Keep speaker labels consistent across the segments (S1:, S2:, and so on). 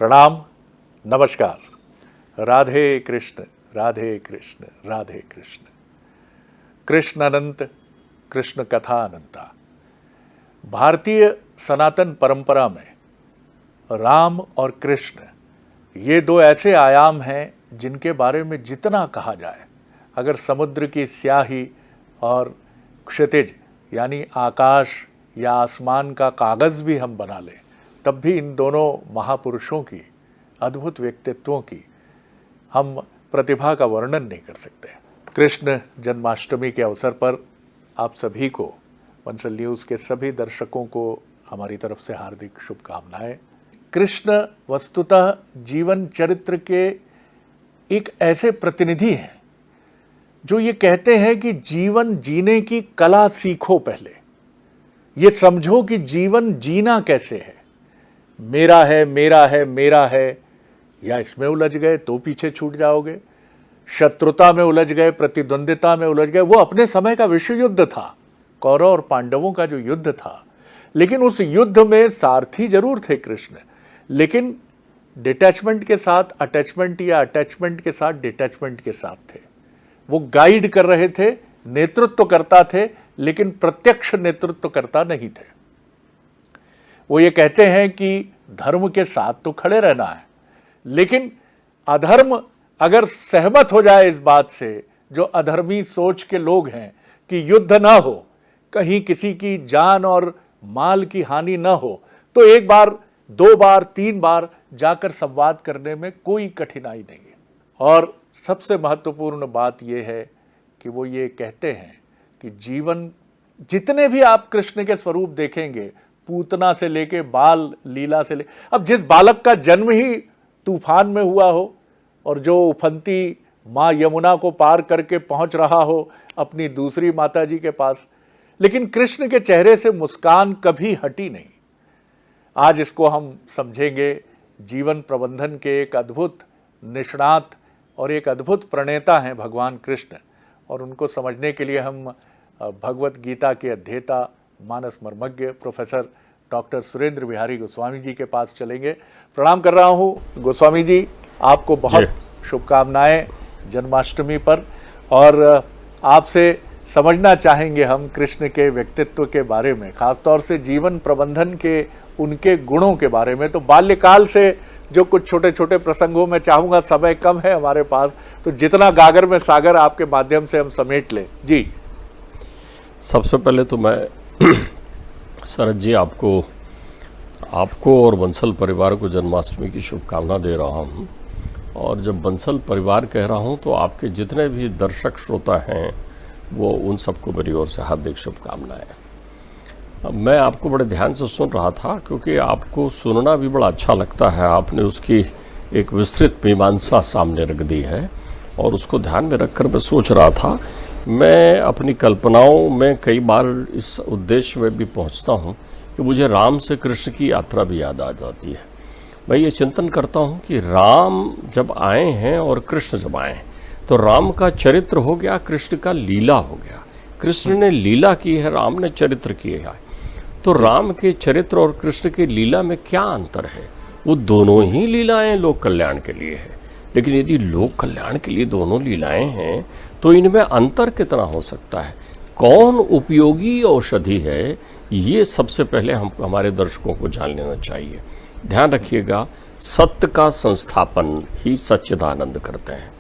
S1: प्रणाम, नमस्कार। राधे कृष्ण राधे कृष्ण राधे कृष्ण। कृष्ण अनंत, कृष्ण कथा अनंता। भारतीय सनातन परंपरा में राम और कृष्ण ये दो ऐसे आयाम हैं जिनके बारे में जितना कहा जाए, अगर समुद्र की स्याही और क्षितिज यानी आकाश या आसमान का कागज़ भी हम बना लें, तब भी इन दोनों महापुरुषों की, अद्भुत व्यक्तित्वों की हम प्रतिभा का वर्णन नहीं कर सकते। कृष्ण जन्माष्टमी के अवसर पर आप सभी को, बंसल न्यूज़ के सभी दर्शकों को हमारी तरफ से हार्दिक शुभकामनाएं। कृष्ण वस्तुतः जीवन चरित्र के एक ऐसे प्रतिनिधि हैं जो ये कहते हैं कि जीवन जीने की कला सीखो। पहले ये समझो कि जीवन जीना कैसे है। मेरा है, मेरा है, मेरा है, या इसमें उलझ गए तो पीछे छूट जाओगे। शत्रुता में उलझ गए, प्रतिद्वंदिता में उलझ गए। वो अपने समय का विश्व युद्ध था, कौरव और पांडवों का जो युद्ध था, लेकिन उस युद्ध में सारथी जरूर थे कृष्ण, लेकिन डिटैचमेंट के साथ अटैचमेंट या अटैचमेंट के साथ डिटैचमेंट के साथ थे। वो गाइड कर रहे थे, नेतृत्व करता थे, लेकिन प्रत्यक्ष नेतृत्व करता नहीं थे। वो ये कहते हैं कि धर्म के साथ तो खड़े रहना है, लेकिन अधर्म अगर सहमत हो जाए इस बात से, जो अधर्मी सोच के लोग हैं कि युद्ध ना हो, कहीं किसी की जान और माल की हानि ना हो, तो एक बार, दो बार, तीन बार जाकर संवाद करने में कोई कठिनाई नहीं है। और सबसे महत्वपूर्ण बात यह है कि वो ये कहते हैं कि जीवन, जितने भी आप कृष्ण के स्वरूप देखेंगे, पूतना से लेके बाल लीला से अब जिस बालक का जन्म ही तूफान में हुआ हो और जो उफनती माँ यमुना को पार करके पहुंच रहा हो अपनी दूसरी माता जी के पास, लेकिन कृष्ण के चेहरे से मुस्कान कभी हटी नहीं। आज इसको हम समझेंगे। जीवन प्रबंधन के एक अद्भुत निष्णात और एक अद्भुत प्रणेता हैं भगवान कृष्ण, और उनको समझने के लिए हम भगवत गीता के अध्येता, मानस मर्मज्ञ प्रोफेसर डॉक्टर सुरेंद्र बिहारी गोस्वामी जी के पास चलेंगे। प्रणाम कर रहा हूँ गोस्वामी जी, आपको बहुत शुभकामनाएं जन्माष्टमी पर। और आपसे समझना चाहेंगे हम कृष्ण के व्यक्तित्व के बारे में, खासतौर से जीवन प्रबंधन के उनके गुणों के बारे में। तो बाल्यकाल से जो कुछ छोटे छोटे प्रसंगों में, चाहूँगा समय कम है हमारे पास, तो जितना गागर में सागर आपके माध्यम से हम समेट लें। जी,
S2: सबसे पहले तो मैं शरद जी आपको और बंसल परिवार को जन्माष्टमी की शुभकामना दे रहा हूँ। और जब बंसल परिवार कह रहा हूँ तो आपके जितने भी दर्शक श्रोता हैं वो उन सबको मेरी ओर से हार्दिक शुभकामनाएं। मैं आपको बड़े ध्यान से सुन रहा था क्योंकि आपको सुनना भी बड़ा अच्छा लगता है। आपने उसकी एक विस्तृत मीमांसा सामने रख दी है और उसको ध्यान में रखकर मैं सोच रहा था। मैं अपनी कल्पनाओं में कई बार इस उद्देश्य में भी पहुंचता हूं कि मुझे राम से कृष्ण की यात्रा भी याद आ जाती है। मैं ये चिंतन करता हूं कि राम जब आए हैं और कृष्ण जब आए हैं, तो राम का चरित्र हो गया, कृष्ण का लीला हो गया। कृष्ण ने लीला की है, राम ने चरित्र किए है। तो राम के चरित्र और कृष्ण के लीला में क्या अंतर है? वो दोनों ही लीलाएं लोक कल्याण के लिए है, लेकिन यदि लोक कल्याण के लिए दोनों लीलाएं हैं तो इनमें अंतर कितना हो सकता है? कौन उपयोगी औषधि है? ये सबसे पहले हम हमारे दर्शकों को जान लेना चाहिए। ध्यान रखिएगा, सत्य का संस्थापन ही सच्चिदानंद करते हैं।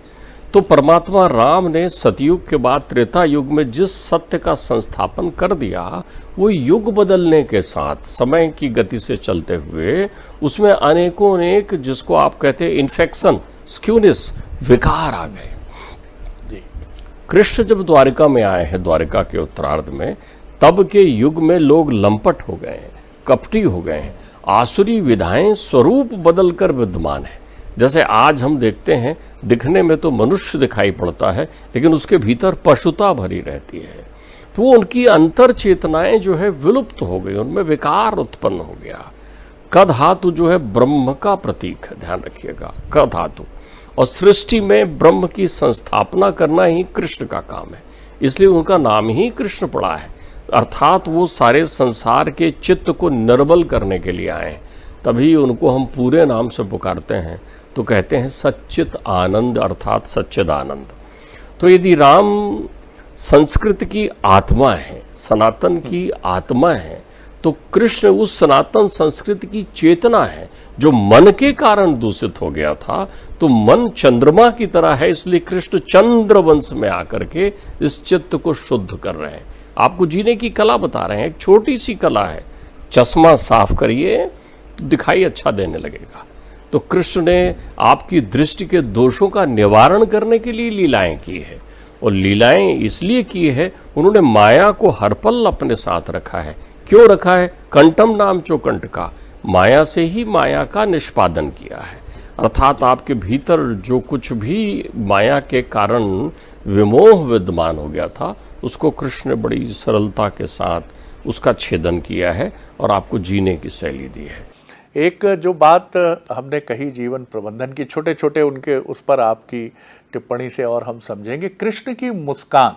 S2: तो परमात्मा राम ने सतयुग के बाद त्रेता युग में जिस सत्य का संस्थापन कर दिया, वो युग बदलने के साथ समय की गति से चलते हुए उसमें अनेकों अनेक, जिसको आप कहते हैं इन्फेक्शन, स्क्यूनिस, विकार आ गए। कृष्ण जब द्वारिका में आए हैं, द्वारिका के उत्तरार्ध में, तब के युग में लोग लंपट हो गए हैं, कपटी हो गए हैं, आसुरी विधाएं स्वरूप बदलकर विद्यमान है। जैसे आज हम देखते हैं, दिखने में तो मनुष्य दिखाई पड़ता है, लेकिन उसके भीतर पशुता भरी रहती है। तो वो उनकी अंतर चेतनाएं जो है विलुप्त हो गई, उनमें विकार उत्पन्न हो गया। क धातु जो है ब्रह्म का प्रतीक है, ध्यान रखिएगा, क धातु। और सृष्टि में ब्रह्म की संस्थापना करना ही कृष्ण का काम है, इसलिए उनका नाम ही कृष्ण पड़ा है। अर्थात वो सारे संसार के चित्त को निर्बल करने के लिए आए। तभी उनको हम पूरे नाम से पुकारते हैं, तो कहते हैं सच्चित आनंद अर्थात सच्चिदानंद। तो यदि राम संस्कृत की आत्मा है, सनातन की आत्मा है, तो कृष्ण उस सनातन संस्कृति की चेतना है जो मन के कारण दूषित हो गया था। तो मन चंद्रमा की तरह है, इसलिए कृष्ण चंद्र वंश में आकर के इस चित्त को शुद्ध कर रहे हैं, आपको जीने की कला बता रहे हैं। एक छोटी सी कला है, चश्मा साफ करिए तो दिखाई अच्छा देने लगेगा। तो कृष्ण ने आपकी दृष्टि के दोषों का निवारण करने के लिए लीलाएं की है, और लीलाएं इसलिए की है, उन्होंने माया को हर पल अपने साथ रखा है। क्यों रखा है? कंठम नाम चोकंठ का, माया से ही माया का निष्पादन किया है। अर्थात आपके भीतर जो कुछ भी माया के कारण विमोह विद्यमान हो गया था, उसको कृष्ण ने बड़ी सरलता के साथ उसका छेदन किया है और आपको जीने की शैली दी है।
S1: एक जो बात हमने कही जीवन प्रबंधन की, छोटे छोटे उनके उस पर आपकी टिप्पणी से और हम समझेंगे। कृष्ण की मुस्कान,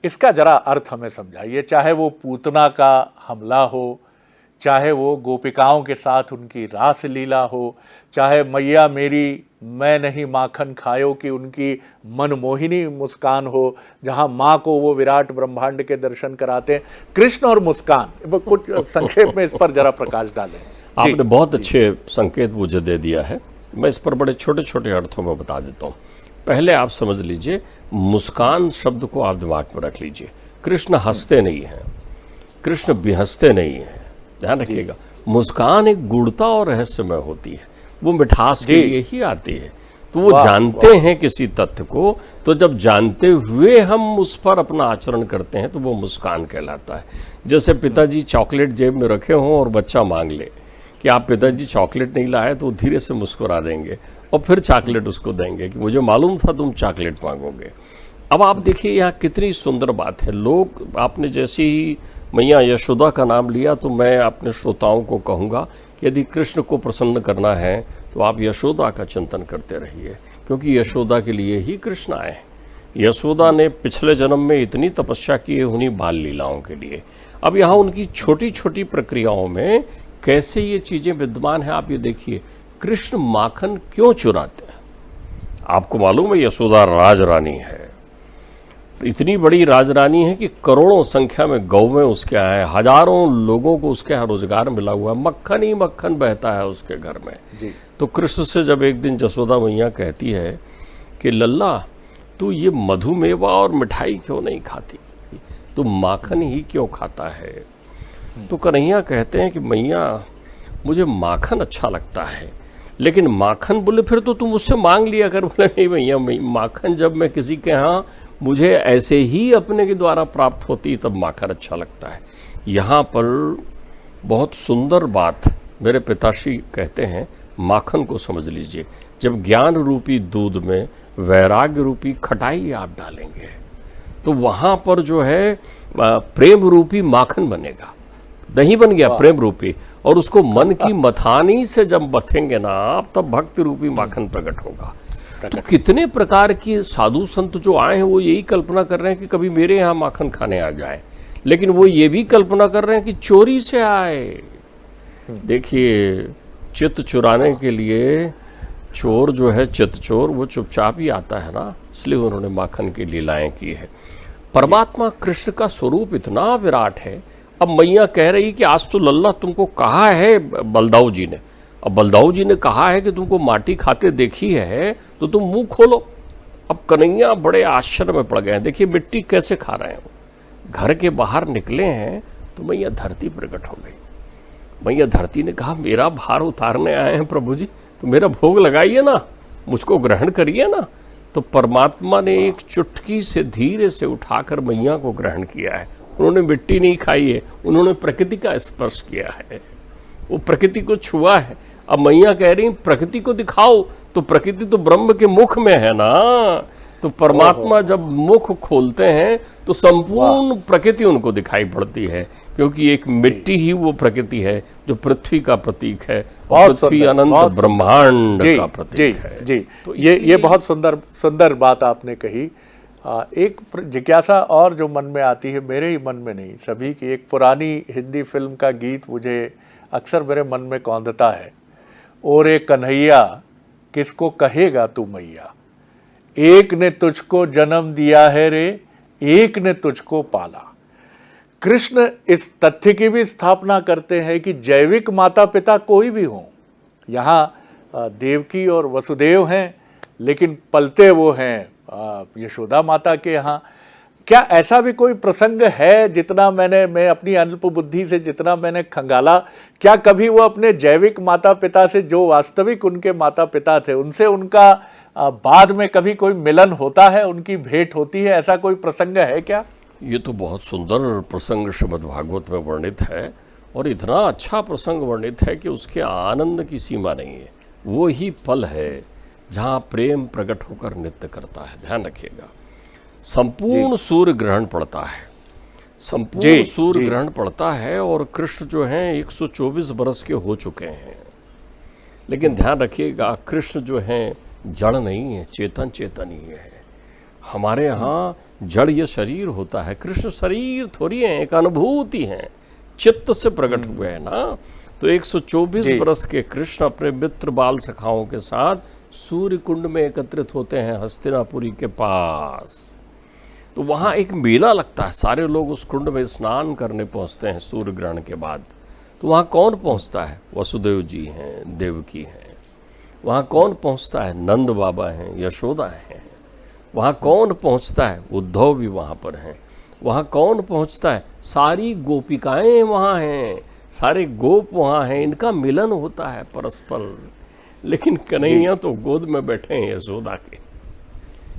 S1: इसका जरा अर्थ हमें समझाइए। चाहे वो पूतना का हमला हो, चाहे वो गोपिकाओं के साथ उनकी रास लीला हो, चाहे मैया मेरी मैं नहीं माखन खायो की उनकी मनमोहिनी मुस्कान हो, जहाँ माँ को वो विराट ब्रह्मांड के दर्शन कराते हैं। कृष्ण और मुस्कान, कुछ संक्षेप में इस पर जरा प्रकाश डालें।
S2: आपने बहुत अच्छे संकेत मुझे दे दिया है, मैं इस पर बड़े छोटे छोटे अर्थों में बता देता हूँ। पहले आप समझ लीजिए, मुस्कान शब्द को आप दिमाग में रख लीजिए। कृष्ण हंसते नहीं हैं, कृष्ण बिहसते नहीं हैं, ध्यान रखिएगा। मुस्कान एक गुणता और रहस्यमय होती है, वो मिठास के लिए ही आती है। तो वो जानते हैं किसी तथ्य को, तो जब जानते हुए हम उस पर अपना आचरण करते हैं तो वो मुस्कान कहलाता है। जैसे पिताजी चॉकलेट जेब में रखे हों और बच्चा मांग ले कि आप पिताजी चॉकलेट नहीं लाए, तो वो धीरे से मुस्कुरा देंगे और फिर चॉकलेट उसको देंगे कि मुझे मालूम था तुम चॉकलेट मांगोगे। अब आप देखिए यहाँ कितनी सुंदर बात है। लोग, आपने जैसे ही मैया यशोदा का नाम लिया, तो मैं अपने श्रोताओं को कहूँगा कि यदि कृष्ण को प्रसन्न करना है तो आप यशोदा का चिंतन करते रहिए, क्योंकि यशोदा के लिए ही कृष्ण आए। यशोदा ने पिछले जन्म में इतनी तपस्या की है उन्हीं बाल लीलाओं के लिए। अब यहाँ उनकी छोटी छोटी प्रक्रियाओं में कैसे ये चीज़ें विद्यमान हैं, आप ये देखिए। कृष्ण माखन क्यों चुराते हैं? आपको मालूम है यशोदा राजरानी है, इतनी बड़ी राजरानी है कि करोड़ों संख्या में गौवें उसके यहाँ हैं, हजारों लोगों को उसके यहाँ रोजगार मिला हुआ है, मक्खन ही मक्खन बहता है उसके घर में जी। तो कृष्ण से जब एक दिन यशोदा मैया कहती है कि लल्ला तू ये मधुमेवा और मिठाई क्यों नहीं खाती, तू माखन ही क्यों खाता है? तो कन्हैया कहते हैं कि मैया मुझे माखन अच्छा लगता है, लेकिन माखन बोले फिर तो तुम मुझसे मांग लिया कर। बोले नहीं भैया, माखन जब मैं किसी के यहाँ मुझे ऐसे ही अपने के द्वारा प्राप्त होती तब माखन अच्छा लगता है। यहाँ पर बहुत सुंदर बात मेरे पिताश्री कहते हैं, माखन को समझ लीजिए। जब ज्ञान रूपी दूध में वैराग्य रूपी खटाई आप डालेंगे तो वहाँ पर जो है प्रेम रूपी माखन बनेगा। दही बन गया प्रेम रूपी, और उसको मन की मथानी से जब बथेंगे ना आप, तब भक्ति रूपी माखन प्रकट होगा। तो कितने प्रकार की साधु संत जो आए हैं वो यही कल्पना कर रहे हैं कि कभी मेरे यहाँ माखन खाने आ जाए, लेकिन वो ये भी कल्पना कर रहे हैं कि चोरी से आए। देखिए, चित्त चुराने के लिए चोर जो है, चित्त चोर, वो चुपचाप ही आता है ना, इसलिए उन्होंने माखन की लीलाएं की है। परमात्मा कृष्ण का स्वरूप इतना विराट है। अब मैया कह रही कि आज तो लल्ला तुमको कहा है बलदाऊ जी ने, अब बलदाऊ जी ने कहा है कि तुमको माटी खाते देखी है तो तुम मुंह खोलो। अब कन्हैया बड़े आश्चर्य में पड़ गए हैं। देखिए मिट्टी कैसे खा रहे हैं। घर के बाहर निकले हैं तो मैया धरती प्रकट हो गई। मैया धरती ने कहा मेरा भार उतारने आए हैं प्रभु जी, तो मेरा भोग लगाइए ना, मुझको ग्रहण करिए ना। तो परमात्मा ने एक चुटकी से धीरे से उठाकर मैया को ग्रहण किया है। उन्होंने मिट्टी नहीं खाई है, उन्होंने प्रकृति का स्पर्श किया है, वो प्रकृति को छुआ है। अब मैया कह रही प्रकृति को दिखाओ, तो प्रकृति तो ब्रह्म के मुख में है ना। तो परमात्मा जब मुख खोलते हैं तो संपूर्ण प्रकृति उनको दिखाई पड़ती है, क्योंकि एक मिट्टी ही वो प्रकृति है जो पृथ्वी का प्रतीक है, पृथ्वी अनंत ब्रह्मांड का प्रतीक है।
S1: जी, तो ये बहुत सुंदर बात आपने कही। एक जिज्ञासा और जो मन में आती है, मेरे ही मन में नहीं, सभी की, एक पुरानी हिंदी फिल्म का गीत मुझे अक्सर मेरे मन में कौंधता है, ओरे कन्हैया किसको कहेगा तू मैया, एक ने तुझको जन्म दिया है रे, एक ने तुझको पाला। कृष्ण इस तथ्य की भी स्थापना करते हैं कि जैविक माता पिता कोई भी हों, यहाँ देवकी और वसुदेव हैं, लेकिन पलते वो हैं यशोदा माता के यहाँ। क्या ऐसा भी कोई प्रसंग है, जितना मैं अपनी अल्प बुद्धि से जितना मैंने खंगाला, क्या कभी वो अपने जैविक माता पिता से, जो वास्तविक उनके माता पिता थे, उनसे उनका बाद में कभी कोई मिलन होता है, उनकी भेंट होती है, ऐसा कोई प्रसंग है क्या?
S2: ये तो बहुत सुंदर प्रसंग श्रीमद् भागवत में वर्णित है, और इतना अच्छा प्रसंग वर्णित है कि उसके आनंद की सीमा नहीं है। वो ही पल है जहाँ प्रेम प्रकट होकर नृत्य करता है। ध्यान रखिएगा, संपूर्ण सूर्य ग्रहण पड़ता है, संपूर्ण सूर्य ग्रहण पड़ता है, और कृष्ण जो हैं 124 बरस के हो चुके हैं। लेकिन ध्यान रखिएगा, कृष्ण जो हैं जड़ नहीं है, चेतन ही है। हमारे यहाँ जड़ ये शरीर होता है, कृष्ण शरीर थोड़ी है, एक अनुभूति है, चित्त से प्रकट हुए हैं ना। तो 124 बरस के कृष्ण अपने मित्र बाल सखाओं के साथ सूर्य कुंड में एकत्रित होते हैं हस्तिनापुरी के पास। तो वहाँ एक मेला लगता है, सारे लोग उस कुंड में स्नान करने पहुँचते हैं सूर्य ग्रहण के बाद। तो वहाँ कौन पहुँचता है? वसुदेव जी हैं, देवकी हैं। वहाँ कौन पहुँचता है? नंद बाबा हैं, यशोदा हैं। वहाँ कौन पहुँचता है? उद्धव भी वहाँ पर हैं। वहाँ कौन पहुँचता है? सारी गोपिकाएं वहाँ हैं, सारे गोप वहाँ हैं। इनका मिलन होता है परस्पर। लेकिन कन्हैया तो गोद में बैठे हैं यशोदा के,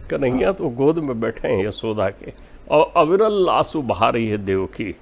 S2: कन्हैया तो गोद में बैठे हैं यशोदा के, और अविरल आंसू बहा रही है देवकी।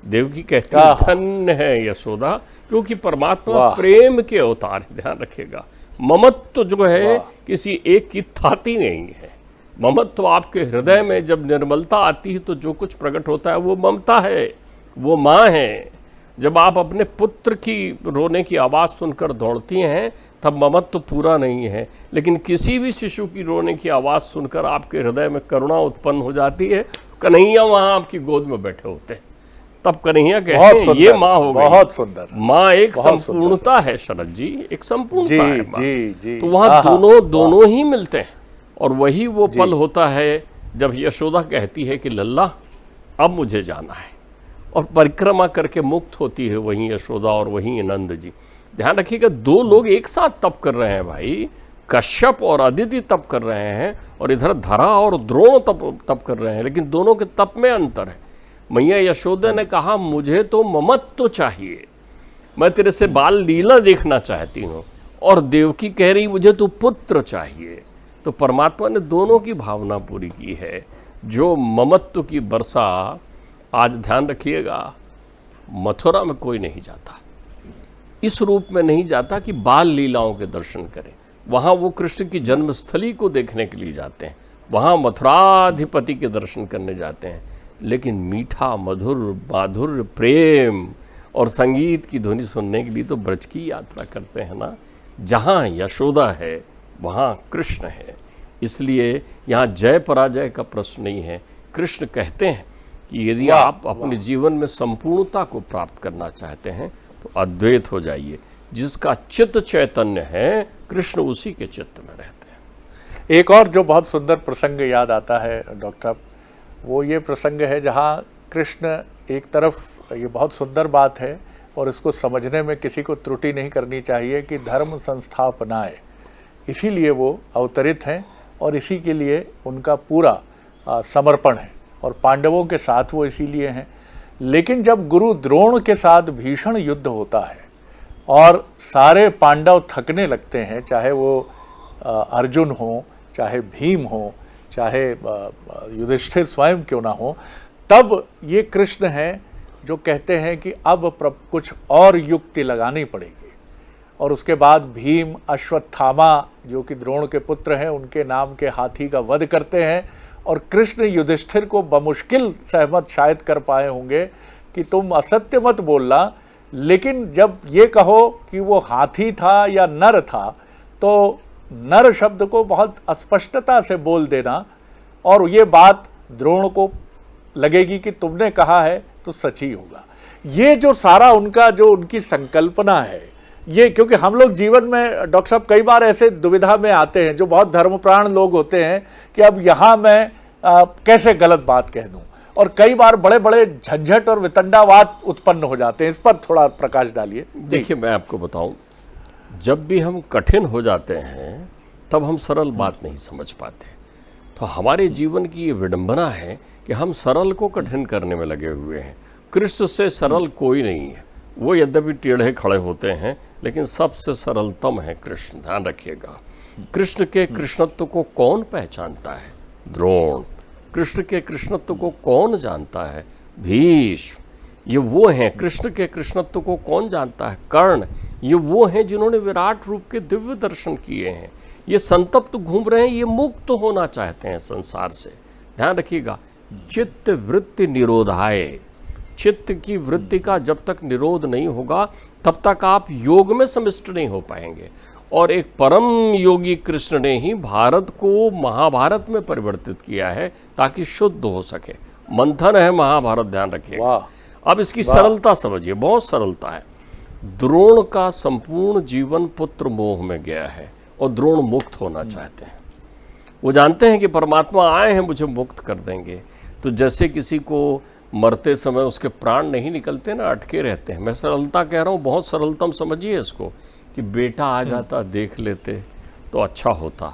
S2: देवकी कहती है धन्य है यशोदा, क्योंकि परमात्मा प्रेम के अवतार है। ध्यान रखिएगा, ममत्व जो है किसी एक की थाती नहीं है। ममत्व आपके हृदय में जब निर्मलता आती है तो जो कुछ प्रकट होता है वो ममता है, वो माँ है। जब आप अपने पुत्र की रोने की आवाज़ सुनकर दौड़ती हैं तब ममत्व पूरा नहीं है। लेकिन किसी भी शिशु की रोने की आवाज़ सुनकर आपके हृदय में करुणा उत्पन्न हो जाती है, कन्हैया वहाँ आपकी गोद में बैठे होते हैं, तब कन्हैया कहते हैं ये माँ हो गई। बहुत सुंदर, माँ एक संपूर्णता है शरद जी, एक संपूर्णता है माँ। तो वहाँ दोनों ही मिलते हैं, और वही वो पल होता है जब यशोदा कहती है कि लल्ला अब मुझे जाना है, और परिक्रमा करके मुक्त होती है वहीं यशोदा और वहीं नंद जी। ध्यान रखिएगा, दो लोग एक साथ तप कर रहे हैं भाई, कश्यप और अदिति तप कर रहे हैं, और इधर धरा और द्रोण तप कर रहे हैं, लेकिन दोनों के तप में अंतर है। मैया यशोदा ने कहा मुझे तो ममत्व चाहिए, मैं तेरे से बाल लीला देखना चाहती हूँ, और देवकी कह रही मुझे तो पुत्र चाहिए। तो परमात्मा ने दोनों की भावना पूरी की है। जो ममत्व की वर्षा, आज ध्यान रखिएगा, मथुरा में कोई नहीं जाता, इस रूप में नहीं जाता कि बाल लीलाओं के दर्शन करें। वहाँ वो कृष्ण की जन्मस्थली को देखने के लिए जाते हैं, वहाँ मथुराधिपति के दर्शन करने जाते हैं। लेकिन मीठा मधुर माधुर्य प्रेम और संगीत की ध्वनि सुनने के लिए तो ब्रज की यात्रा करते हैं ना। जहाँ यशोदा है वहाँ कृष्ण है। इसलिए यहाँ जय पराजय का प्रश्न नहीं है। कृष्ण कहते हैं कि यदि आप अपने जीवन में संपूर्णता को प्राप्त करना चाहते हैं तो अद्वैत हो जाइए। जिसका चित्त चैतन्य है, कृष्ण उसी के चित्त में रहते हैं।
S1: एक और जो बहुत सुंदर प्रसंग याद आता है डॉक्टर साहब, वो ये प्रसंग है जहाँ कृष्ण एक तरफ, ये बहुत सुंदर बात है और इसको समझने में किसी को त्रुटि नहीं करनी चाहिए कि धर्म संस्थापनाए, इसीलिए वो अवतरित हैं और इसी के लिए उनका पूरा समर्पण है, और पांडवों के साथ वो इसीलिए हैं। लेकिन जब गुरु द्रोण के साथ भीषण युद्ध होता है और सारे पांडव थकने लगते हैं, चाहे वो अर्जुन हो, चाहे भीम हो, चाहे युधिष्ठिर स्वयं क्यों ना हो, तब ये कृष्ण हैं जो कहते हैं कि अब कुछ और युक्ति लगानी पड़ेगी। और उसके बाद भीम अश्वत्थामा जो कि द्रोण के पुत्र हैं, उनके नाम के हाथी का वध करते हैं, और कृष्ण युधिष्ठिर को बमुश्किल सहमत शायद कर पाए होंगे कि तुम असत्य मत बोलना, लेकिन जब ये कहो कि वो हाथी था या नर था तो नर शब्द को बहुत अस्पष्टता से बोल देना, और ये बात द्रोण को लगेगी कि तुमने कहा है तो सच ही होगा। ये जो सारा उनका जो उनकी संकल्पना है, ये क्योंकि हम लोग जीवन में डॉक्टर साहब कई बार ऐसे दुविधा में आते हैं, जो बहुत धर्मप्राण लोग होते हैं कि अब यहाँ मैं कैसे गलत बात कह दूं, और कई बार बड़े बड़े झंझट और वितंडावाद उत्पन्न हो जाते हैं। इस पर थोड़ा प्रकाश डालिए।
S2: देखिए, मैं आपको बताऊं, जब भी हम कठिन हो जाते हैं तब हम सरल बात नहीं समझ पाते। तो हमारे जीवन की ये विडंबना है कि हम सरल को कठिन करने में लगे हुए हैं। कृष्ण से सरल कोई नहीं है। वो यद्यपि टेढ़े खड़े होते हैं, लेकिन सबसे सरलतम है कृष्ण, ध्यान रखिएगा। कृष्ण के कृष्णत्व को कौन पहचानता है? द्रोण। कृष्ण के कृष्णत्व को कौन जानता है? भीष्म। ये वो हैं। कृष्ण के कृष्णत्व को कौन जानता है? कर्ण। ये वो हैं जिन्होंने विराट रूप के दिव्य दर्शन किए हैं। ये संतप्त घूम रहे हैं, ये मुक्त होना चाहते हैं संसार से। ध्यान रखिएगा, चित्त वृत्ति निरोधाय। चित्त की वृत्ति का जब तक निरोध नहीं होगा तब तक आप योग में समिष्ट नहीं हो पाएंगे। और एक परम योगी कृष्ण ने ही भारत को महाभारत में परिवर्तित किया है ताकि शुद्ध हो सके। मंथन है महाभारत, ध्यान रखिए। अब इसकी सरलता समझिए, बहुत सरलता है। द्रोण का संपूर्ण जीवन पुत्र मोह में गया है और द्रोण मुक्त होना चाहते हैं। वो जानते हैं कि परमात्मा आए हैं, मुझे मुक्त कर देंगे। तो जैसे किसी को मरते समय उसके प्राण नहीं निकलते ना, अटके रहते हैं। मैं सरलता कह रहा हूँ, बहुत सरलतम समझिए इसको, कि बेटा आ जाता देख लेते तो अच्छा होता।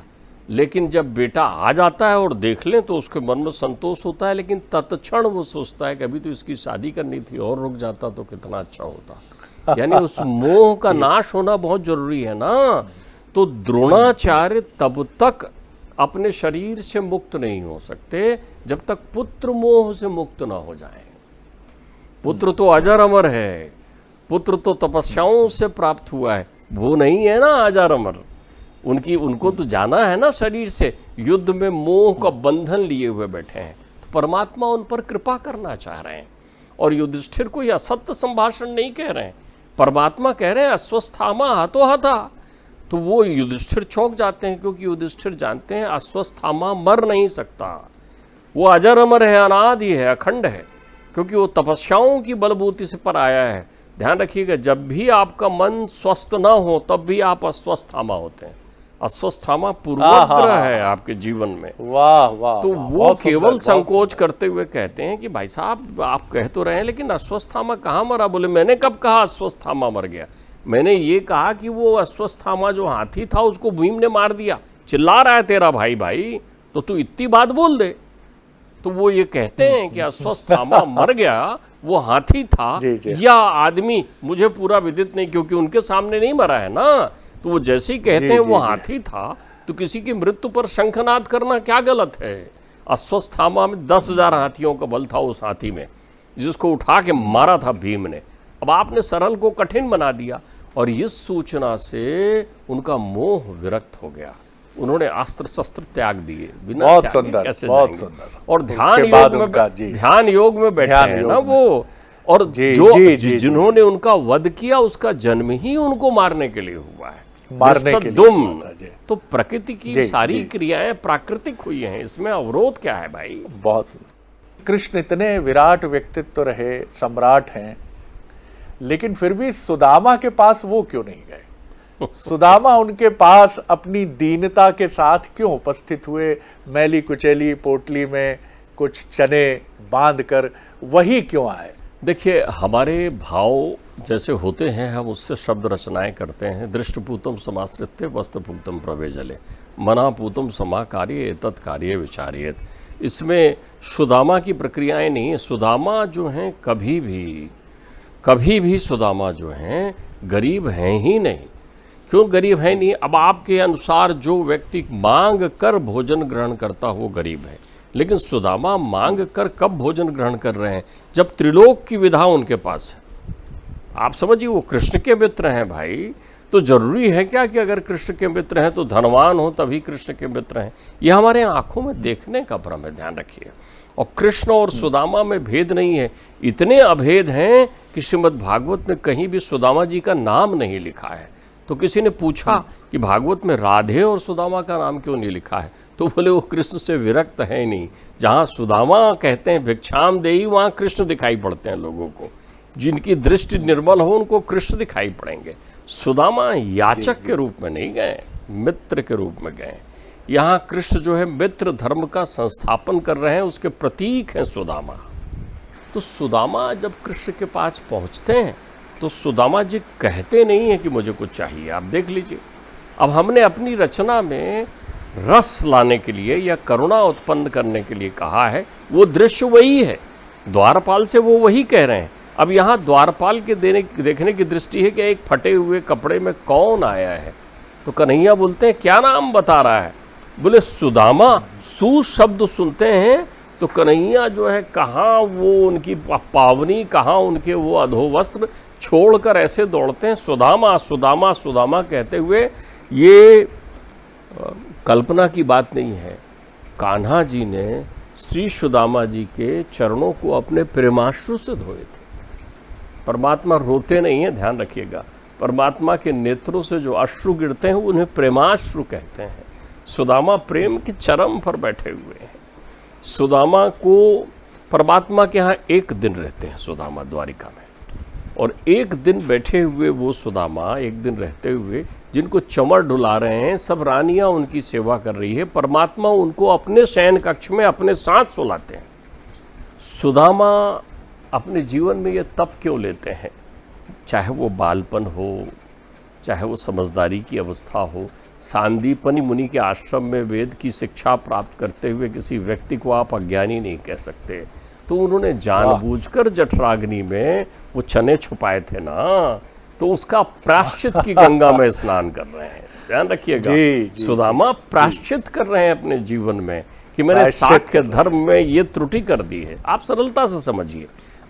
S2: लेकिन जब बेटा आ जाता है और देख लें तो उसके मन में संतोष होता है, लेकिन तत्क्षण वो सोचता है कि अभी तो इसकी शादी करनी थी, और रुक जाता तो कितना अच्छा होता। यानी उस मोह का नाश होना बहुत जरूरी है ना। तो द्रोणाचार्य तब तक अपने शरीर से मुक्त नहीं हो सकते जब तक पुत्र मोह से मुक्त ना हो जाए। पुत्र तो अजर अमर है, पुत्र तो तपस्याओं से प्राप्त हुआ है, वो नहीं है ना अजर अमर। उनको तो जाना है ना शरीर से। युद्ध में मोह का बंधन लिए हुए बैठे हैं, तो परमात्मा उन पर कृपा करना चाह रहे हैं। और युधिष्ठिर को यह असत्य संभाषण नहीं कह रहे हैं, परमात्मा कह रहे हैं अश्वस्थामा हतो हता। तो वो युधिष्ठिर चौंक जाते हैं, क्योंकि युधिष्ठिर जानते हैं अश्वस्थामा मर नहीं सकता। वो अजर अमर है, अनादि है, अखंड है, क्योंकि वो तपस्याओं की बलबूती से पर आया है। ध्यान रखिएगा, जब भी आपका मन स्वस्थ ना हो तब भी आप अस्वस्थामा होते हैं। अस्वस्थामा पूर्वग्रह है आपके जीवन में।
S1: वाह वाह।
S2: तो वो केवल संकोच करते हुए कहते हैं कि भाई साहब आप कह तो रहे हैं, लेकिन अस्वस्थामा कहाँ मरा? बोले मैंने कब कहा अस्वस्थामा मर गया? मैंने ये कहा कि वो अस्वस्थामा जो हाथी था उसको भीम ने मार दिया। चिल्ला रहा है तेरा भाई भाई, तो तू इतनी बात बोल दे। तो वो ये कहते हैं कि अस्वस्थामा मर गया, वो हाथी था या आदमी, मुझे पूरा विदित नहीं, क्योंकि उनके सामने नहीं मरा है ना। तो वो जैसे ही कहते हैं वो हाथी था, तो किसी की मृत्यु पर शंखनाद करना क्या गलत है? अस्वस्थामा में 10,000 हाथियों का बल था उस हाथी में, जिसको उठा के मारा था भीम ने। अब आपने सरल को कठिन बना दिया, और इस सूचना से उनका मोह विरक्त हो गया। उन्होंने अस्त्र शस्त्र त्याग दिए। बिना
S1: बहुत सुंदर, बहुत सुंदर।
S2: और ध्यान योग में बैठे हैं ना वो। और जिन्होंने उनका वध किया उसका जन्म ही उनको मारने के लिए हुआ है, मारने के लिए। तो प्रकृति की सारी क्रियाएं प्राकृतिक हुई हैं, इसमें अवरोध क्या है भाई?
S1: बहुत। कृष्ण इतने विराट व्यक्तित्व रहे, सम्राट हैं, लेकिन फिर भी सुदामा के पास वो क्यों नहीं गए? सुदामा उनके पास अपनी दीनता के साथ क्यों उपस्थित हुए? मैली कुचैली पोटली में कुछ चने बांधकर वही क्यों आए?
S2: देखिए, हमारे भाव जैसे होते हैं, हम उससे शब्द रचनाएं करते हैं। दृष्टपूतम समाश्रित्य वस्त्रपूतम प्रवेजले, मनापूतम समाकार्य एतत् कार्य विचार्येत। इसमें सुदामा की प्रक्रियाएं नहीं है। सुदामा जो हैं कभी भी सुदामा जो हैं गरीब हैं ही नहीं। क्यों गरीब है नहीं? अब आपके अनुसार जो व्यक्ति मांग कर भोजन ग्रहण करता वो गरीब है, लेकिन सुदामा मांग कर कब भोजन ग्रहण कर रहे हैं? जब त्रिलोक की विधा उनके पास है। आप समझिए, वो कृष्ण के मित्र हैं भाई। तो जरूरी है क्या कि अगर कृष्ण के मित्र हैं तो धनवान हो तभी कृष्ण के मित्र हैं? ये हमारे आंखों में देखने का भ्रम है, ध्यान रखिए। और कृष्ण और सुदामा में भेद नहीं है। इतने अभेद हैं कि श्रीमद् भागवत में कहीं भी सुदामा जी का नाम नहीं लिखा है। तो किसी ने पूछा कि भागवत में राधे और सुदामा का नाम क्यों नहीं लिखा है? तो बोले वो कृष्ण से विरक्त है नहीं। जहाँ सुदामा कहते हैं भिक्षाम देई, वहाँ कृष्ण दिखाई पड़ते हैं लोगों को। जिनकी दृष्टि निर्मल हो उनको कृष्ण दिखाई पड़ेंगे। सुदामा याचक के रूप में नहीं गए, मित्र के रूप में गए। यहाँ कृष्ण जो है मित्र धर्म का संस्थापन कर रहे हैं, उसके प्रतीक हैं सुदामा। तो सुदामा जब कृष्ण के पास पहुँचते हैं तो सुदामा जी कहते नहीं है कि मुझे कुछ चाहिए। आप देख लीजिए, अब हमने अपनी रचना में रस लाने के लिए या करुणा उत्पन्न करने के लिए कहा है, वो दृश्य वही है, द्वारपाल से वो वही कह रहे हैं। अब यहाँ द्वारपाल के देखने की दृष्टि है कि एक फटे हुए कपड़े में कौन आया है, तो कन्हैया बोलते हैं क्या नाम बता रहा है? बोले सुदामा। सु शब्द सुनते हैं तो कन्हैया जो है कहाँ वो उनकी पावनी, कहाँ उनके वो अधोवस्त्र छोड़कर ऐसे दौड़ते हैं, सुदामा सुदामा सुदामा कहते हुए। ये कल्पना की बात नहीं है, कान्हा जी ने श्री सुदामा जी के चरणों को अपने प्रेमाश्रु से धोए थे। परमात्मा रोते नहीं है, ध्यान रखिएगा। परमात्मा के नेत्रों से जो अश्रु गिरते हैं उन्हें प्रेमाश्रु कहते हैं। सुदामा प्रेम के चरम पर बैठे हुए हैं। सुदामा को परमात्मा के यहाँ एक दिन रहते हैं सुदामा द्वारिका में, और एक दिन बैठे हुए वो सुदामा, एक दिन रहते हुए जिनको चमर डुला रहे हैं, सब रानियां उनकी सेवा कर रही है, परमात्मा उनको अपने शयन कक्ष में अपने साथ सुलाते हैं। सुदामा अपने जीवन में ये तप क्यों लेते हैं? चाहे वो बालपन हो, चाहे वो समझदारी की अवस्था हो, सांदीपनि मुनि के आश्रम में वेद की शिक्षा प्राप्त करते हुए किसी व्यक्ति को आप अज्ञानी नहीं कह सकते। तो उन्होंने जानबूझकर जठराग्नि में वो चने छुपाए थे ना, तो उसका प्रायश्चित की गंगा में स्नान कर रहे हैं। ध्यान रखिएगा, सुदामा प्रायश्चित कर रहे हैं अपने जीवन में कि मैंने साख्य धर्म में ये त्रुटि कर दी है। आप सरलता से समझिए।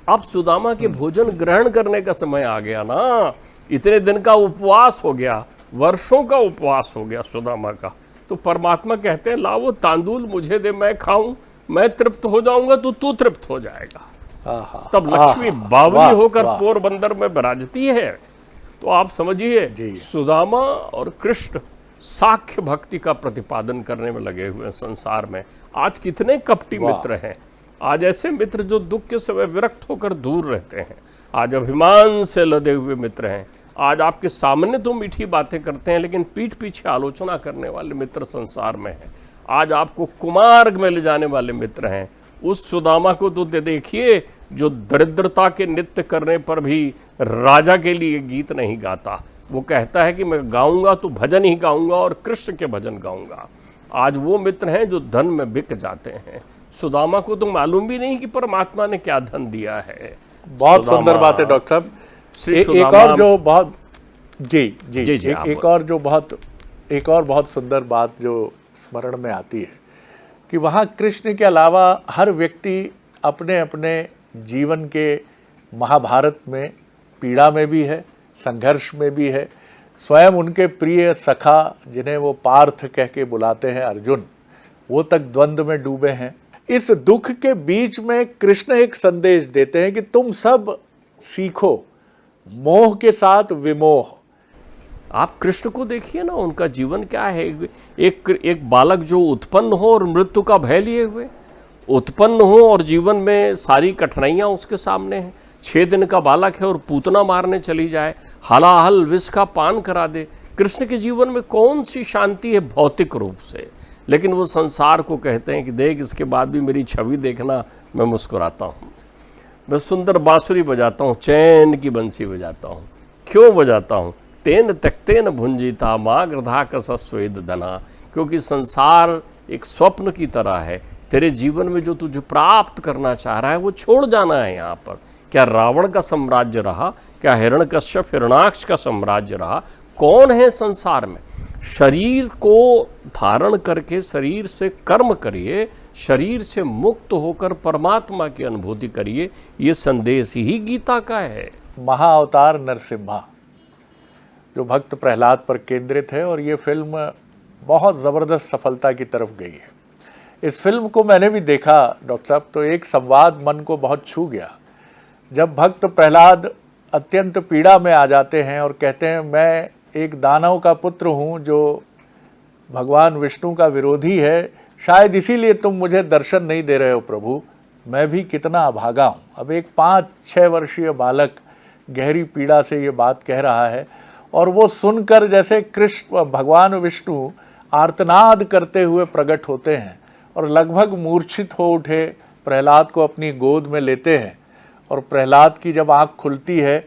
S2: अब सुदामा के भोजन ग्रहण करने का समय आ गया ना, इतने दिन का उपवास हो गया, वर्षों का उपवास हो गया सुदामा का। तो परमात्मा कहते हैं ला वो तांदूल मुझे दे, मैं खाऊं, मैं तृप्त हो जाऊंगा तो तू तृप्त हो जाएगा। तब लक्ष्मी बावली होकर पोरबंदर में विराजती है। तो आप समझिए, सुदामा और कृष्ण साख्य भक्ति का प्रतिपादन करने में लगे हुए हैं संसार में। आज कितने कपटी मित्र हैं, आज ऐसे मित्र जो दुख के समय विरक्त होकर दूर रहते हैं, आज अभिमान से लदे हुए मित्र हैं। आज आपके सामने तो मीठी बातें करते हैं लेकिन पीठ पीछे आलोचना करने वाले मित्र संसार में हैं। आज आपको कुमार्ग में ले जाने वाले मित्र हैं। उस सुदामा को तो देखिए जो दरिद्रता के नृत्य करने पर भी राजा के लिए गीत नहीं गाता। वो कहता है कि मैं गाऊंगा तो भजन ही गाऊंगा और कृष्ण के भजन गाऊंगा। आज वो मित्र हैं जो धन में बिक जाते हैं। सुदामा को तो मालूम भी नहीं कि परमात्मा ने क्या धन दिया है।
S1: बहुत सुंदर बात है डॉक्टर साहब। एक और जो बहुत एक और बहुत सुंदर बात जो स्मरण में आती है कि वहाँ कृष्ण के अलावा हर व्यक्ति अपने अपने जीवन के महाभारत में पीड़ा में भी है, संघर्ष में भी है। स्वयं उनके प्रिय सखा जिन्हें वो पार्थ कह के बुलाते हैं, अर्जुन, वो तक द्वंद्व में डूबे हैं। इस दुख के बीच में कृष्ण एक संदेश देते हैं कि तुम सब सीखो मोह के साथ विमोह।
S2: आप कृष्ण को देखिए ना, उनका जीवन क्या है। एक बालक जो उत्पन्न हो और मृत्यु का भय लिए हुए उत्पन्न हो और जीवन में सारी कठिनाइयां उसके सामने हैं। 6 दिन का बालक है और पूतना मारने चली जाए, हलाहल विष का पान करा दे। कृष्ण के जीवन में कौन सी शांति है भौतिक रूप से, लेकिन वो संसार को कहते हैं कि देख इसके बाद भी मेरी छवि देखना, मैं मुस्कुराता हूँ, मैं सुंदर बांसुरी बजाता हूँ, चैन की बंसी बजाता हूँ। क्यों बजाता हूँ? तेन तकतेन भुंजीता माग्रधा कसस्वेद धना। क्योंकि संसार एक स्वप्न की तरह है। तेरे जीवन में जो तुझे प्राप्त करना चाह रहा है वो छोड़ जाना है। यहाँ पर क्या रावण का साम्राज्य रहा, क्या हिरण्यकश्यप हिरणाक्ष का साम्राज्य रहा? कौन है संसार में? शरीर को धारण करके शरीर से कर्म करिए, शरीर से मुक्त होकर परमात्मा की अनुभूति करिए। ये संदेश ही गीता का है।
S1: महाअवतार नरसिम्हा जो भक्त प्रहलाद पर केंद्रित है, और ये फिल्म बहुत ज़बरदस्त सफलता की तरफ गई है। इस फिल्म को मैंने भी देखा डॉक्टर साहब, तो एक संवाद मन को बहुत छू गया। जब भक्त प्रहलाद अत्यंत पीड़ा में आ जाते हैं और कहते हैं मैं एक दानव का पुत्र हूँ जो भगवान विष्णु का विरोधी है, शायद इसीलिए तुम मुझे दर्शन नहीं दे रहे हो प्रभु, मैं भी कितना अभागा हूँ। अब एक 5-6 वर्षीय बालक गहरी पीड़ा से ये बात कह रहा है और वो सुनकर जैसे कृष्ण भगवान विष्णु आर्तनाद करते हुए प्रकट होते हैं और लगभग मूर्छित हो उठे प्रहलाद को अपनी गोद में लेते हैं। और प्रहलाद की जब आँख खुलती है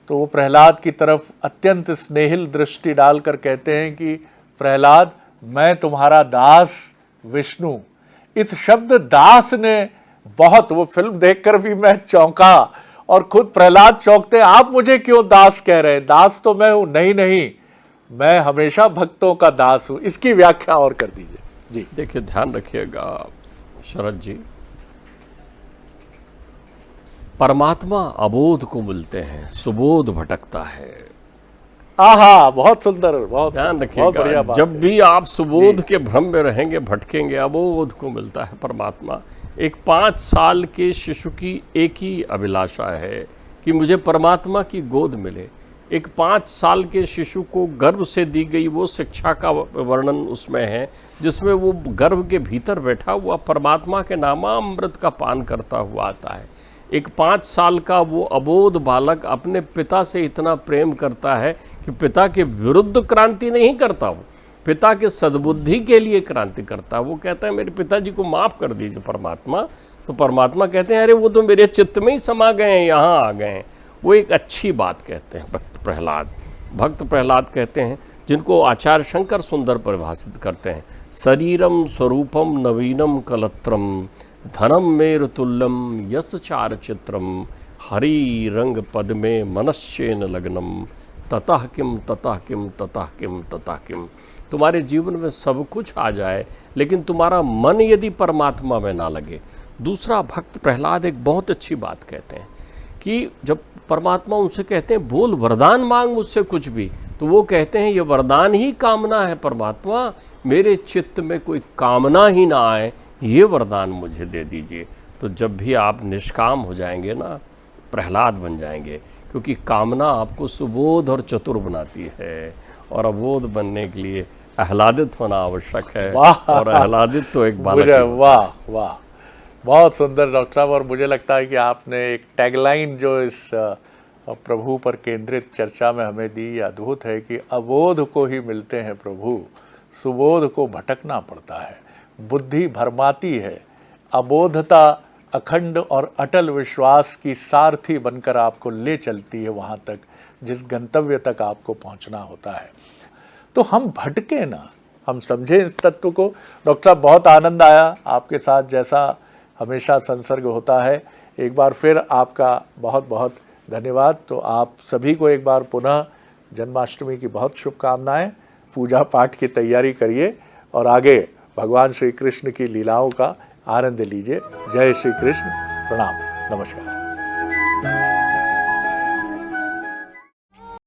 S1: तो वो प्रहलाद की तरफ अत्यंत स्नेहिल दृष्टि डालकर कहते हैं कि प्रहलाद, मैं तुम्हारा दास विष्णु। इस शब्द दास ने बहुत, वो फिल्म देखकर भी मैं चौंका और खुद प्रहलाद चौंकते हैं, आप मुझे क्यों दास कह रहे हैं? दास तो मैं हूं। नहीं नहीं, मैं हमेशा भक्तों का दास हूं। इसकी व्याख्या और कर दीजिए जी।
S2: देखिए, ध्यान रखिएगा शरद जी, परमात्मा अबोध को मिलते हैं, सुबोध भटकता है।
S1: आहा, बहुत सुंदर, बहुत
S2: ध्यान
S1: सुंदर, बहुत बढ़िया
S2: रखिएगा,
S1: बात
S2: जब
S1: है।
S2: भी आप सुबोध के भ्रम में रहेंगे, भटकेंगे, अबोध को मिलता है परमात्मा। एक 5 साल के शिशु की एक ही अभिलाषा है कि मुझे परमात्मा की गोद मिले। एक 5 साल के शिशु को गर्भ से दी गई वो शिक्षा का वर्णन उसमें है, जिसमें वो गर्भ के भीतर बैठा हुआ परमात्मा के नामामृत का पान करता हुआ आता है। एक 5 साल का वो अबोध बालक अपने पिता से इतना प्रेम करता है कि पिता के विरुद्ध क्रांति नहीं करता, वो पिता के सद्बुद्धि के लिए क्रांति करता है। वो कहता है, मेरे पिताजी को माफ़ कर दीजिए परमात्मा। तो परमात्मा कहते हैं, अरे वो तो मेरे चित्त में ही समा गए हैं, यहाँ आ गए हैं। वो एक अच्छी बात कहते हैं भक्त प्रहलाद। भक्त प्रहलाद कहते हैं, जिनको आचार्य शंकर सुंदर परिभाषित करते हैं, शरीरम स्वरूपम नवीनम कलत्रम धनम मेर तुल्यम यश चार चित्रम हरि रंग पद में मनश्चेन लग्नम ततः किम ततः किम ततः किम ततः किम। तुम्हारे जीवन में सब कुछ आ जाए लेकिन तुम्हारा मन यदि परमात्मा में ना लगे। दूसरा, भक्त प्रहलाद एक बहुत अच्छी बात कहते हैं कि जब परमात्मा उनसे कहते हैं, बोल वरदान मांग मुझसे कुछ भी, तो वो कहते हैं, ये वरदान ही कामना है परमात्मा, मेरे चित्त में कोई कामना ही ना आए, ये वरदान मुझे दे दीजिए। तो जब भी आप निष्काम हो जाएंगे ना, प्रहलाद बन जाएंगे, क्योंकि कामना आपको सुबोध और चतुर बनाती है, और अबोध बनने के लिए आह्लादित होना आवश्यक है। और आह्लादित तो एक बालक ही होता है।
S1: वाह वाह, बहुत सुंदर डॉक्टर साहब। और मुझे लगता है कि आपने एक टैगलाइन जो इस प्रभु पर केंद्रित चर्चा में हमें दी, अद्भुत है कि अबोध को ही मिलते हैं प्रभु, सुबोध को भटकना पड़ता है, बुद्धि भरमाती है, अबोधता अखंड और अटल विश्वास की सारथी बनकर आपको ले चलती है वहाँ तक जिस गंतव्य तक आपको पहुँचना होता है। तो हम भटके ना, हम समझें इस तत्व को। डॉक्टर साहब, बहुत आनंद आया आपके साथ, जैसा हमेशा संसर्ग होता है। एक बार फिर आपका बहुत बहुत धन्यवाद। तो आप सभी को एक बार पुनः जन्माष्टमी की बहुत शुभकामनाएं। पूजा पाठ की तैयारी करिए और आगे भगवान श्री कृष्ण की लीलाओं का आनंद लीजिए। जय श्री कृष्ण, प्रणाम, नमस्कार।